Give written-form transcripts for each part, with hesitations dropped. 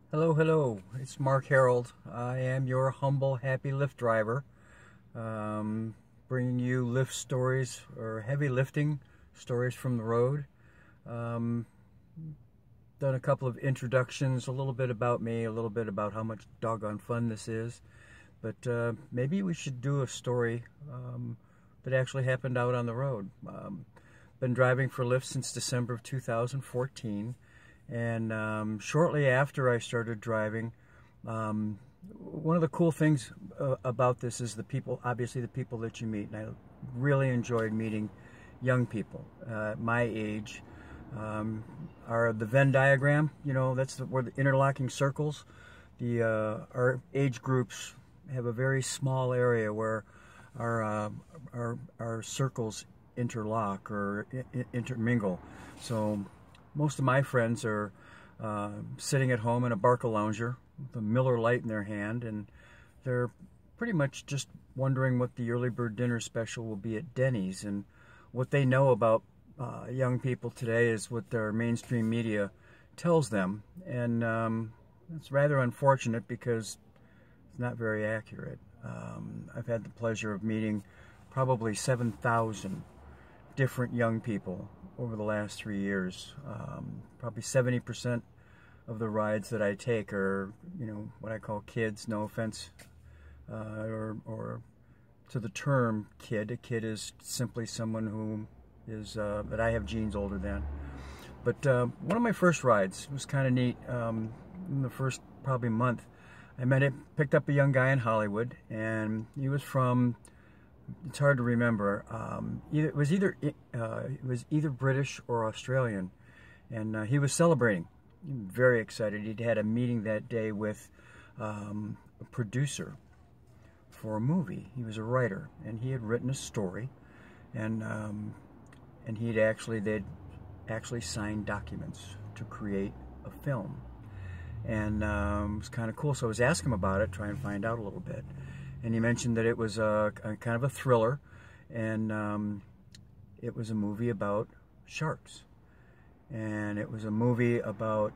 Hello, hello. It's Mark Harold. I am your humble, happy Lyft driver, bringing you Lyft stories or heavy lifting stories from the road. Done a couple of introductions, a little bit about me, a little bit about how much doggone fun this is. But maybe we should do a story that actually happened out on the road. Been driving for Lyft since December of 2014. And shortly after I started driving, one of the cool things about this is the people, obviously the people that you meet. And I really enjoyed meeting young people my age. Are the Venn diagram, you know, that's where the interlocking circles. Our age groups have a very small area where our circles interlock or intermingle. So most of my friends are sitting at home in a Barca-Lounger with a Miller Lite in their hand, and they're pretty much just wondering what the early bird dinner special will be at Denny's. And what they know about young people today is what their mainstream media tells them. And it's rather unfortunate because it's not very accurate. I've had the pleasure of meeting probably 7,000 different young people over the last 3 years. Probably 70% of the rides that I take are, you know, what I call kids. No offense, or to the term kid. A kid is simply someone who is that I have genes older than. But one of my first rides was kind of neat. In the first probably month, picked up a young guy in Hollywood, and he was from, it's hard to remember. It was either British or Australian, and he was celebrating. Very excited. He'd had a meeting that day with a producer for a movie. He was a writer, and he had written a story, and they'd actually signed documents to create a film, and it was kind of cool. So I was asking him about it, trying to find out a little bit. And he mentioned that it was a kind of a thriller, and it was a movie about sharks. And it was a movie about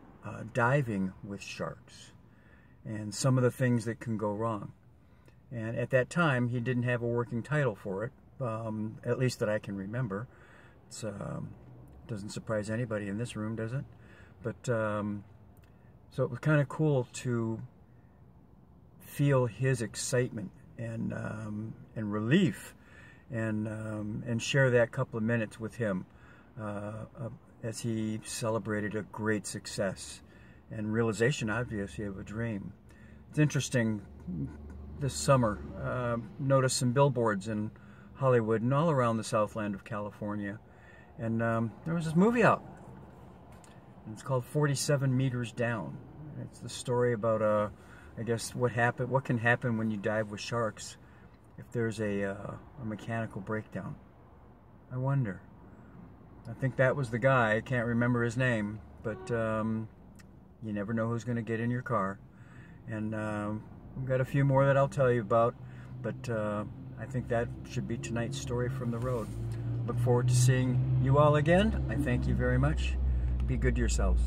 diving with sharks and some of the things that can go wrong. And at that time, he didn't have a working title for it, at least that I can remember. It doesn't surprise anybody in this room, does it? But so it was kind of cool to feel his excitement and relief, and share that couple of minutes with him as he celebrated a great success and realization, obviously, of a dream. It's interesting. This summer, noticed some billboards in Hollywood and all around the Southland of California, and there was this movie out. And it's called 47 Meters Down. It's the story about I guess what can happen when you dive with sharks if there's a mechanical breakdown. I wonder. I think that was the guy. I can't remember his name, but you never know who's going to get in your car. And we've got a few more that I'll tell you about, but I think that should be tonight's story from the road. Look forward to seeing you all again. I thank you very much. Be good to yourselves.